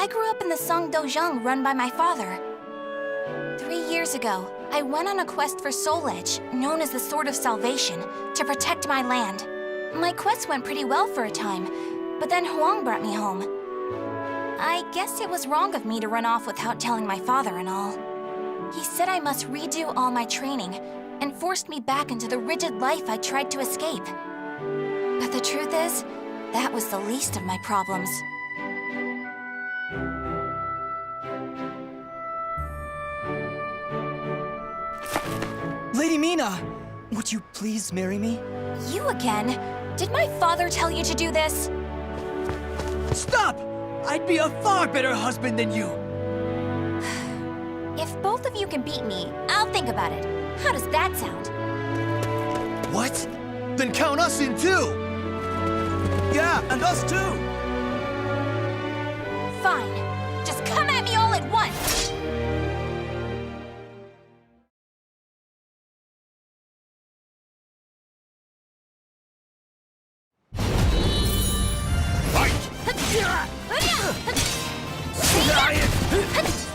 I grew up in the Seong run by my father. 3 years ago, I went on a quest for Soul Edge, known as the Sword of Salvation, to protect my land. My quest went pretty well for a time, but then Huang brought me home. I guess it was wrong of me to run off without telling my father and all. He said I must redo all my training, and forced me back into the rigid life I tried to escape. But the truth is, that was the least of my problems. Lady Mina, would you please marry me? You again? Did my father tell you to do this? Stop! I'd be a far better husband than you. If both of you can beat me, I'll think about it. How does that sound? What? Then count us in too! Yeah, and us too! Fine. Just come at me all at once!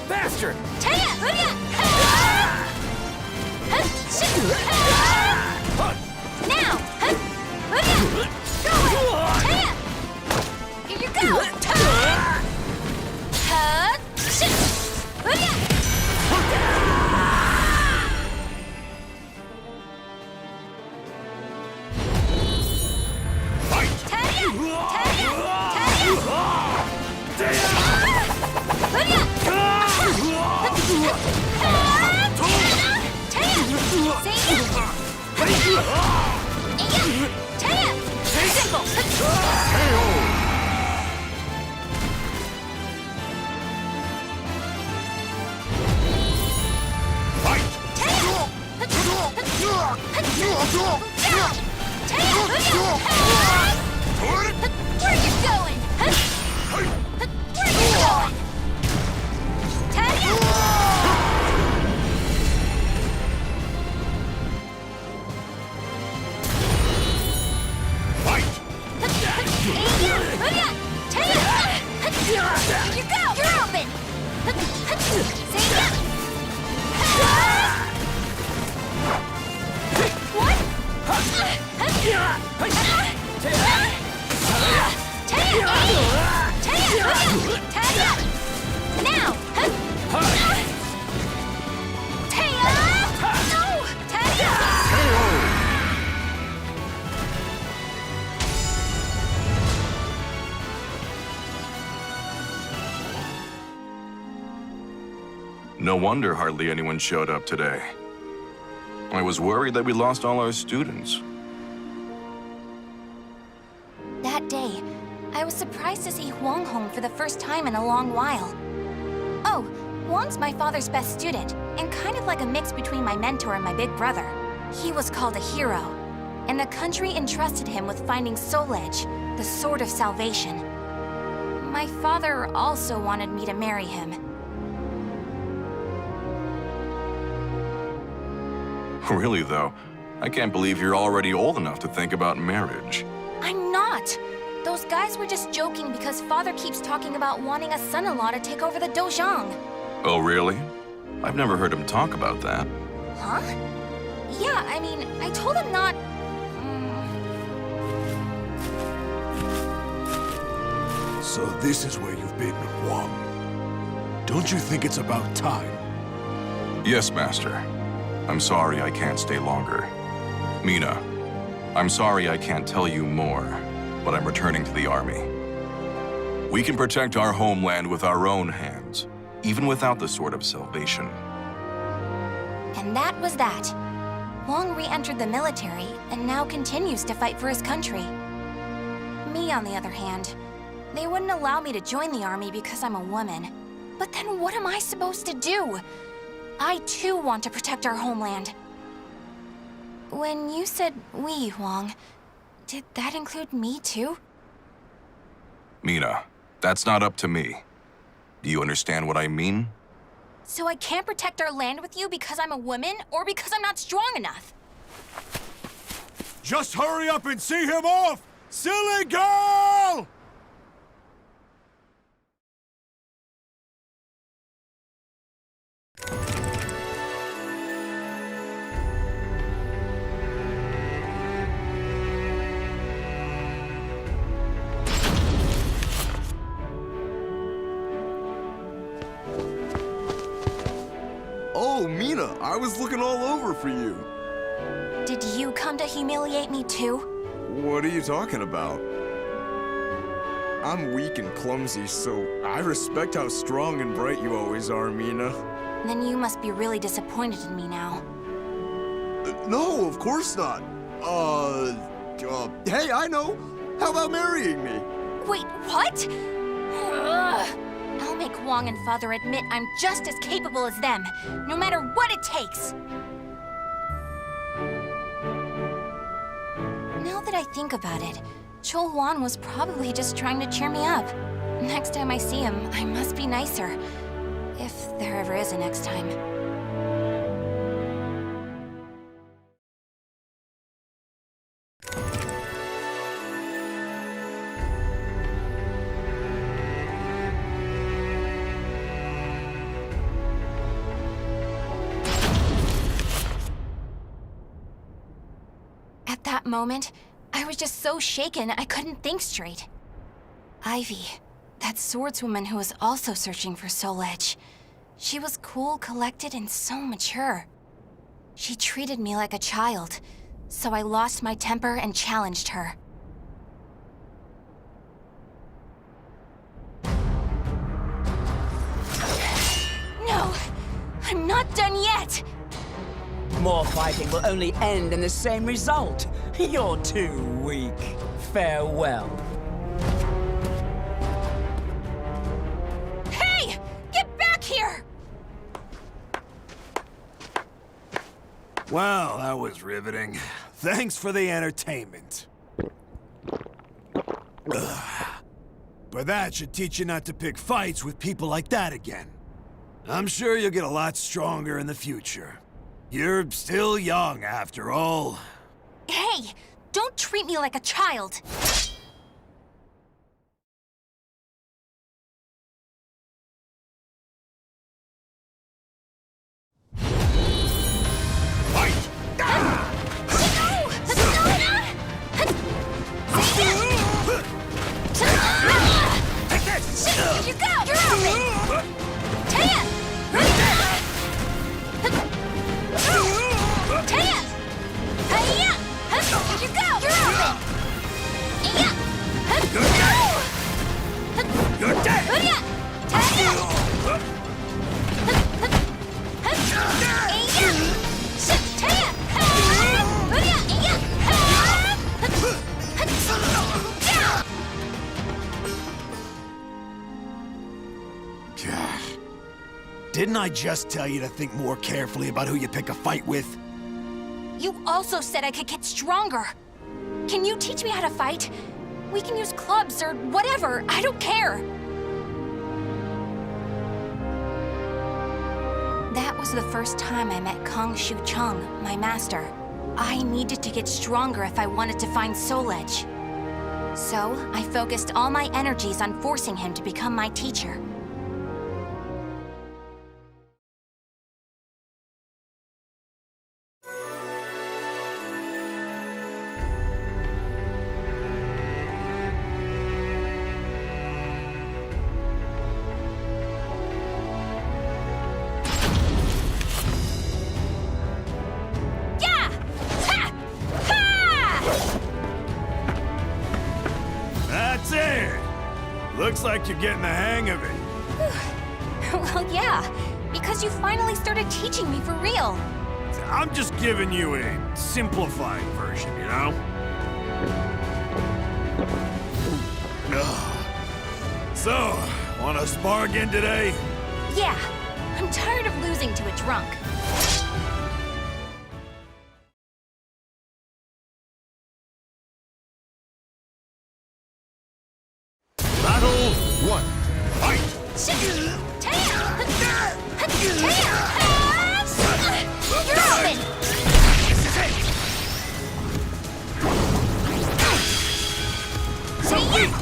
Bastard! Now! Here you go! Where you going? Where you going? Here you go! You're open! What? Now! No wonder hardly anyone showed up today. I was worried that we lost all our students. That day, I was surprised to see Huang home for the first time in a long while. Oh, Huang's my father's best student, and kind of like a mix between my mentor and my big brother. He was called a hero, and the country entrusted him with finding Soul Edge, the Sword of Salvation. My father also wanted me to marry him. Really, though, I can't believe you're already old enough to think about marriage. I'm not! Those guys were just joking because father keeps talking about wanting a son-in-law to take over the dojang. Oh, really? I've never heard him talk about that. Huh? Yeah, I mean, I told him not... So this is where you've been, Huang. Don't you think it's about time? Yes, Master. I'm sorry I can't stay longer. Mina, I'm sorry I can't tell you more, but I'm returning to the army. We can protect our homeland with our own hands, even without the Sword of Salvation. And that was that. Huang re-entered the military and now continues to fight for his country. Me, on the other hand, they wouldn't allow me to join the army because I'm a woman. But then what am I supposed to do? I too want to protect our homeland. When you said we, Huang, did that include me too? Mina, that's not up to me. Do you understand what I mean? So I can't protect our land with you because I'm a woman or because I'm not strong enough? Just hurry up and see him off! Silly girl! Mina, I was looking all over for you. Did you come to humiliate me too? What are you talking about? I'm weak and clumsy, so I respect how strong and bright you always are, Mina. Then you must be really disappointed in me now. No, of course not. Hey, I know. How about marrying me? Wait, what? Ugh. I'll make Wong and Father admit I'm just as capable as them, no matter what it takes. Now that I think about it, Chol Wan was probably just trying to cheer me up. Next time I see him, I must be nicer. If there ever is a next time. At that moment, I was just so shaken I couldn't think straight. Ivy, that swordswoman who was also searching for Soul Edge. She was cool, collected, and so mature. She treated me like a child, so I lost my temper and challenged her. No! I'm not done yet! More fighting will only end in the same result. You're too weak. Farewell. Hey! Get back here! Well, that was riveting. Thanks for the entertainment. Ugh. But that should teach you not to pick fights with people like that again. I'm sure you'll get a lot stronger in the future. You're still young, after all. Hey! Don't treat me like a child! Here you go! You're open! Taya! Taya! Hiya! Here you go! You're open! Iya! You're dead! Hurya! Taya! Iya! Taya! Hurya! Iya! Didn't I just tell you to think more carefully about who you pick a fight with? You also said I could get stronger. Can you teach me how to fight? We can use clubs or whatever. I don't care. That was the first time I met Kong Shu Chung, my master. I needed to get stronger if I wanted to find Soul Edge. So, I focused all my energies on forcing him to become my teacher. That's it! Looks like you're getting the hang of it. Well, yeah, because you finally started teaching me for real. I'm just giving you a simplified version, you know? So, wanna spar again today? Yeah, I'm tired of losing to a drunk. Battle 1. Fight! You're open! This is it! Say yes!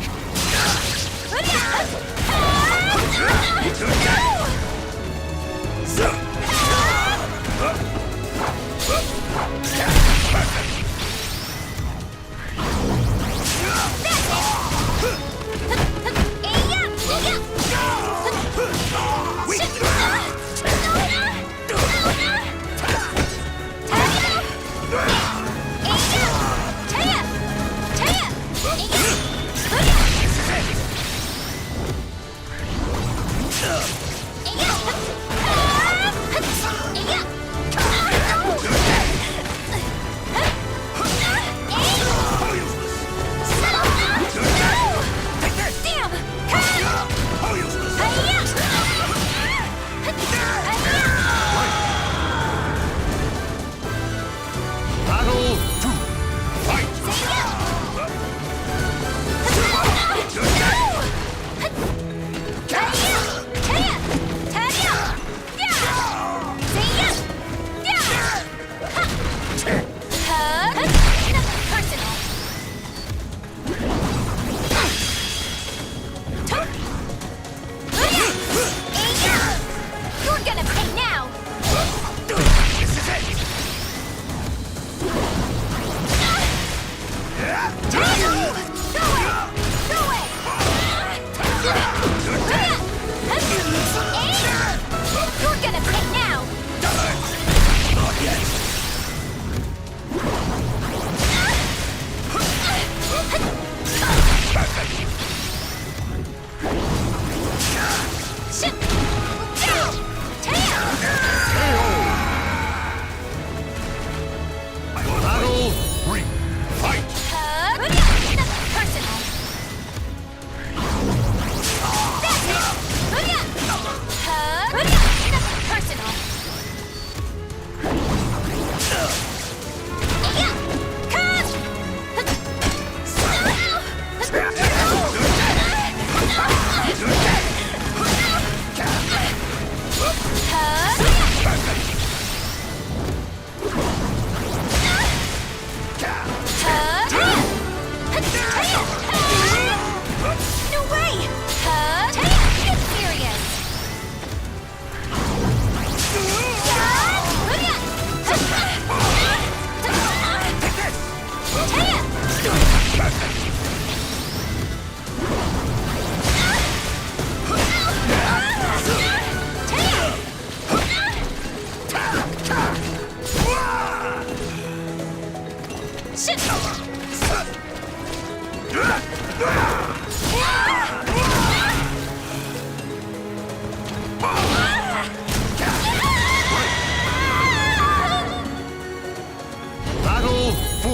Battle 4.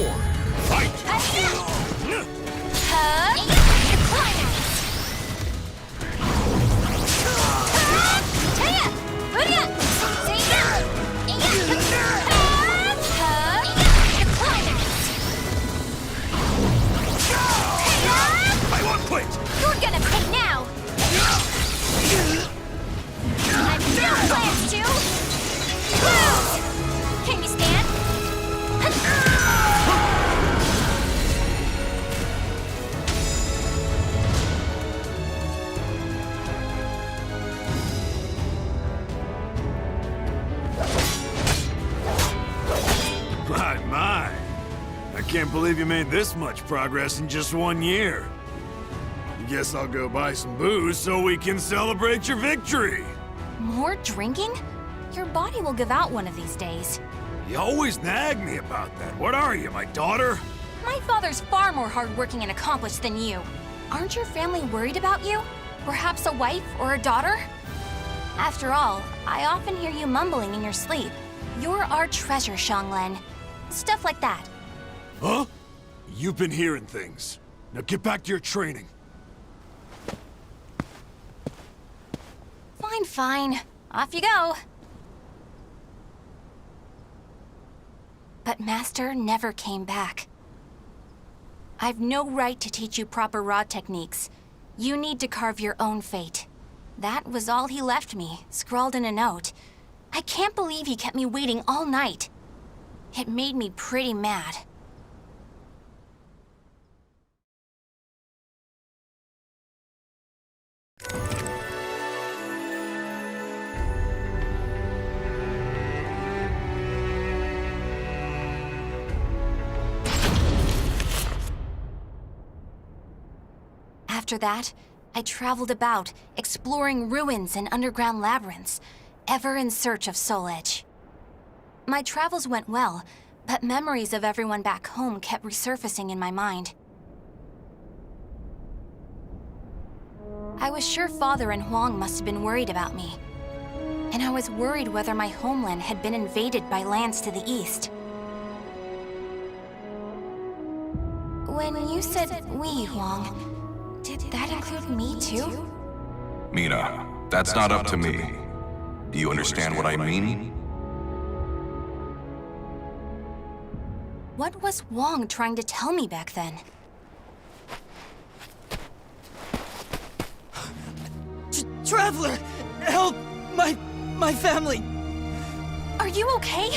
Fight! I won't quit! You're gonna pay now! I've no plans to! Woo! Can you stand? My. I can't believe you made this much progress in just 1 year. Guess I'll go buy some booze so we can celebrate your victory. More drinking? Your body will give out one of these days. You always nag me about that. What are you, my daughter? My father's far more hardworking and accomplished than you. Aren't your family worried about you? Perhaps a wife or a daughter? After all, I often hear you mumbling in your sleep. You're our treasure, Seong. Stuff like that. Huh? You've been hearing things. Now get back to your training. Fine, fine. Off you go. But Master never came back. I've no right to teach you proper rod techniques. You need to carve your own fate. That was all he left me, scrawled in a note. I can't believe he kept me waiting all night. It made me pretty mad. After that, I traveled about, exploring ruins and underground labyrinths, ever in search of Soul Edge. My travels went well, but memories of everyone back home kept resurfacing in my mind. I was sure Father and Huang must have been worried about me. And I was worried whether my homeland had been invaded by lands to the east. When you said we, Huang, did that include me too? Mina, that's not up to me. Do you understand what I mean? What was Huang trying to tell me back then? Traveler! Help! My family! Are you okay?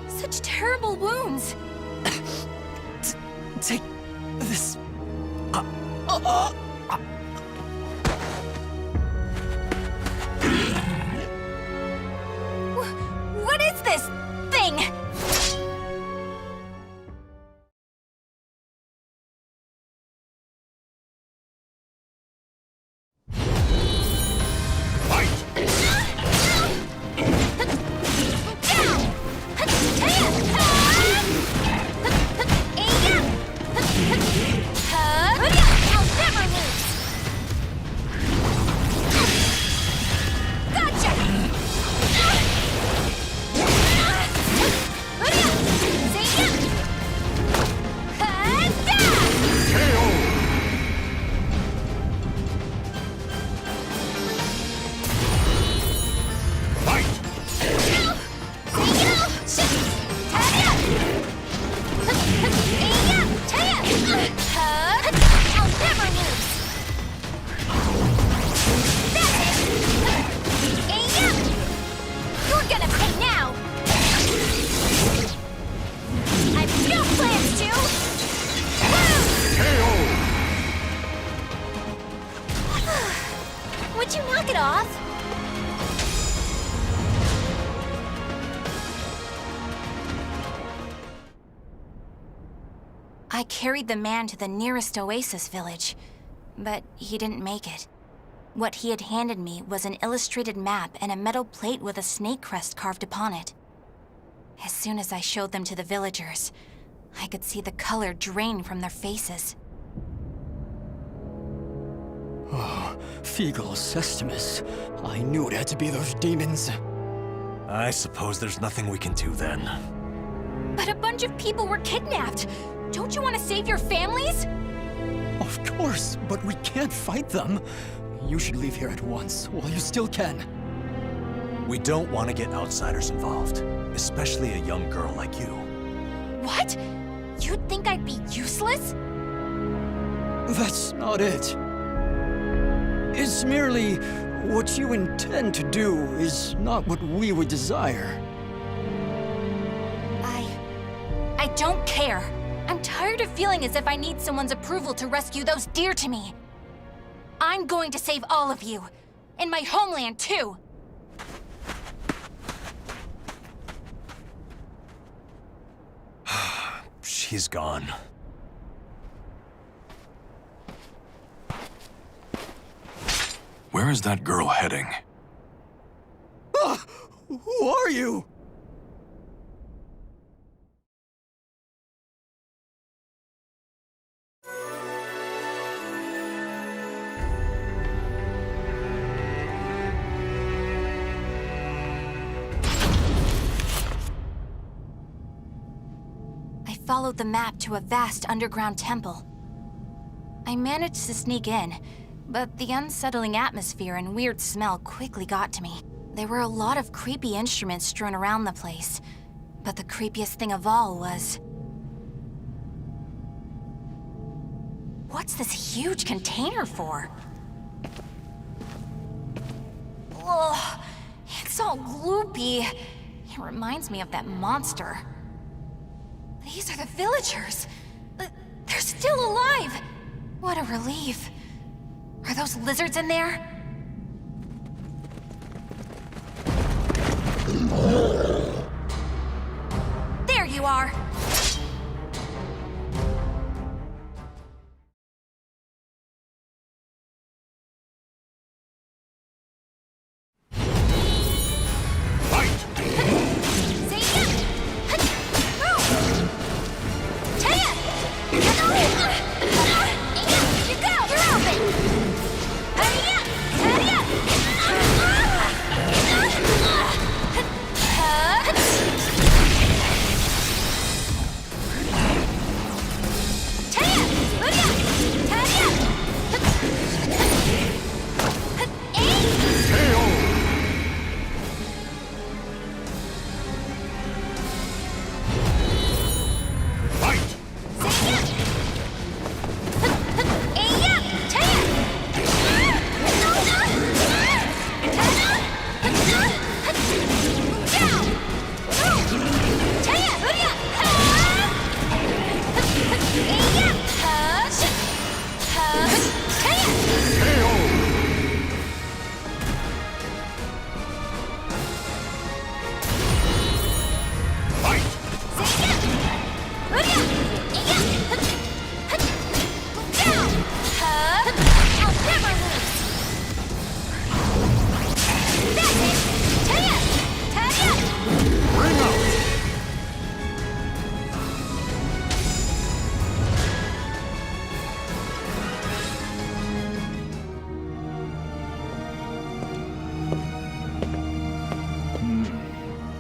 Such terrible wounds. Take this. What is this thing? Would you knock it off? I carried the man to the nearest oasis village, but he didn't make it. What he had handed me was an illustrated map and a metal plate with a snake crest carved upon it. As soon as I showed them to the villagers, I could see the color drain from their faces. Oh, Feegle Sestimus. I knew it had to be those demons. I suppose there's nothing we can do then. But a bunch of people were kidnapped! Don't you want to save your families? Of course, but we can't fight them. You should leave here at once, while you still can. We don't want to get outsiders involved, especially a young girl like you. What? You'd think I'd be useless? That's not it. It's merely what you intend to do is not what we would desire. I don't care. I'm tired of feeling as if I need someone's approval to rescue those dear to me. I'm going to save all of you. And my homeland, too. She's gone. Where is that girl heading? Ah! Who are you? I followed the map to a vast underground temple. I managed to sneak in, but the unsettling atmosphere and weird smell quickly got to me. There were a lot of creepy instruments strewn around the place, but the creepiest thing of all was... What's this huge container for? Ugh, it's all gloopy. It reminds me of that monster. These are the villagers. They're still alive. What a relief. Are those lizards in there? There you are.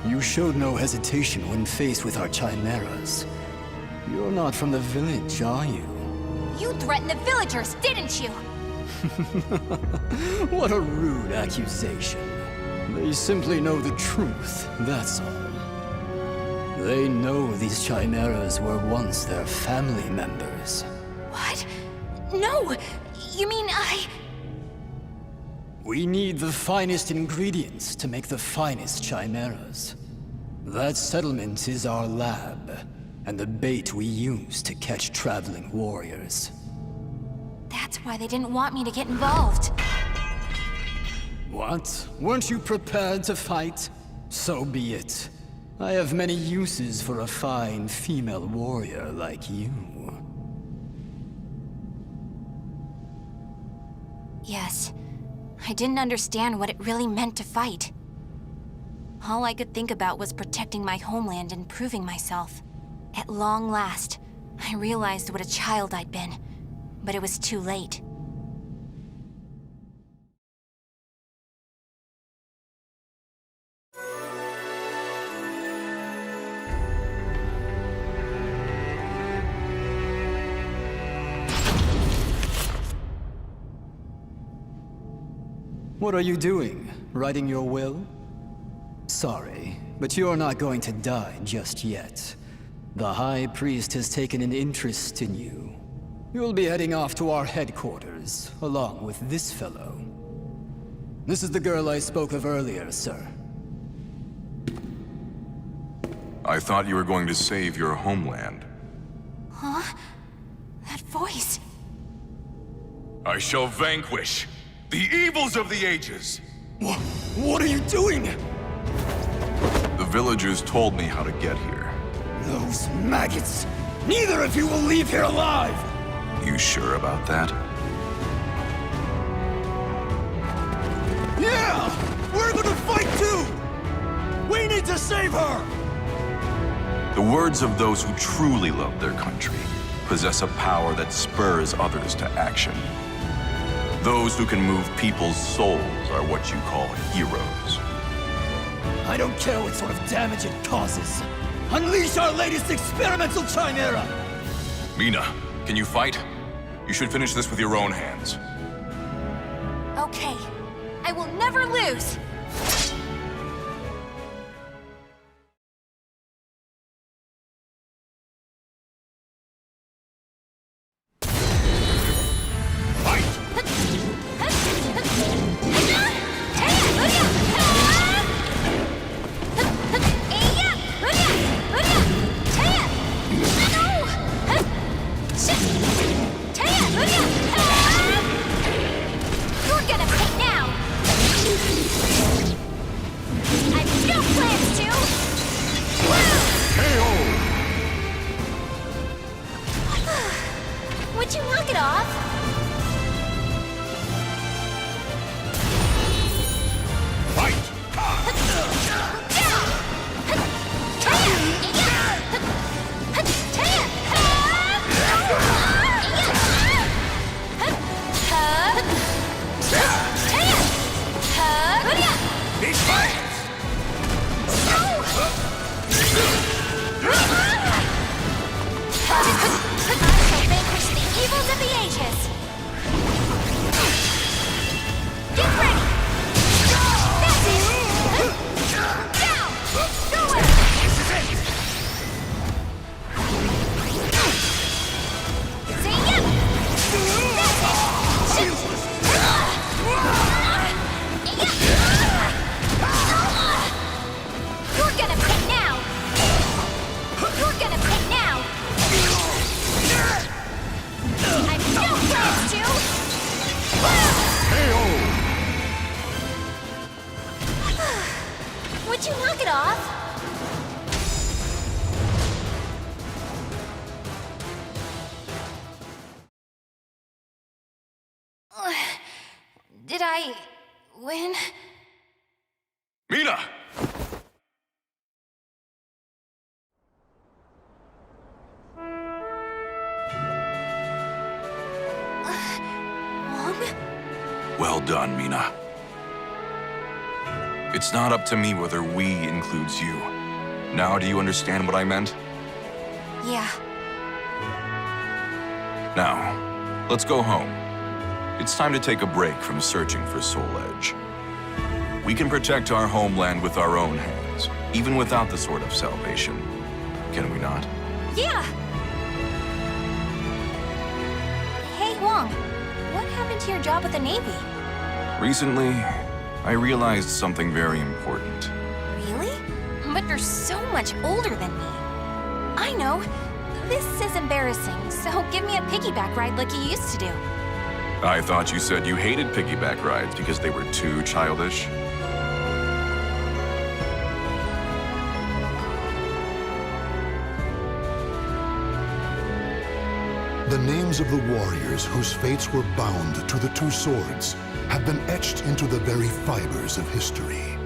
You showed no hesitation when faced with our chimeras. You're not from the village, are you? You threatened the villagers, didn't you? What a rude accusation. They simply know the truth, that's all. They know these chimeras were once their family members. What? No! You mean We need the finest ingredients to make the finest chimeras. That settlement is our lab, and the bait we use to catch traveling warriors. That's why they didn't want me to get involved. What? Weren't you prepared to fight? So be it. I have many uses for a fine female warrior like you. Yes. I didn't understand what it really meant to fight. All I could think about was protecting my homeland and proving myself. At long last, I realized what a child I'd been, but it was too late. What are you doing? Writing your will? Sorry, but you're not going to die just yet. The High Priest has taken an interest in you. You'll be heading off to our headquarters, along with this fellow. This is the girl I spoke of earlier, sir. I thought you were going to save your homeland. Huh? That voice. I shall vanquish the evils of the ages. What are you doing? The villagers told me how to get here. Those maggots! Neither of you will leave here alive! You sure about that? Yeah! We're gonna fight too! We need to save her! The words of those who truly love their country possess a power that spurs others to action. Those who can move people's souls are what you call heroes. I don't care what sort of damage it causes. Unleash our latest experimental chimera! Mina, can you fight? You should finish this with your own hands. Okay. I will never lose! Would you knock it off? Evils of the ages! Get ready! That's it! Down! Go away! This is it! See ya! That's it! You're gonna pay now! You're gonna pay now! I've no plans to! Would you knock it off? Did I win? Mina! Well done, Mina. It's not up to me whether we includes you. Now do you understand what I meant? Yeah. Now, let's go home. It's time to take a break from searching for Soul Edge. We can protect our homeland with our own hands, even without the Sword of Salvation. Can we not? Yeah! Hey, Wong. What happened to your job at the Navy? Recently, I realized something very important. Really? But you're so much older than me. I know. This is embarrassing, so give me a piggyback ride like you used to do. I thought you said you hated piggyback rides because they were too childish. The names of the warriors whose fates were bound to the two swords have been etched into the very fibers of history.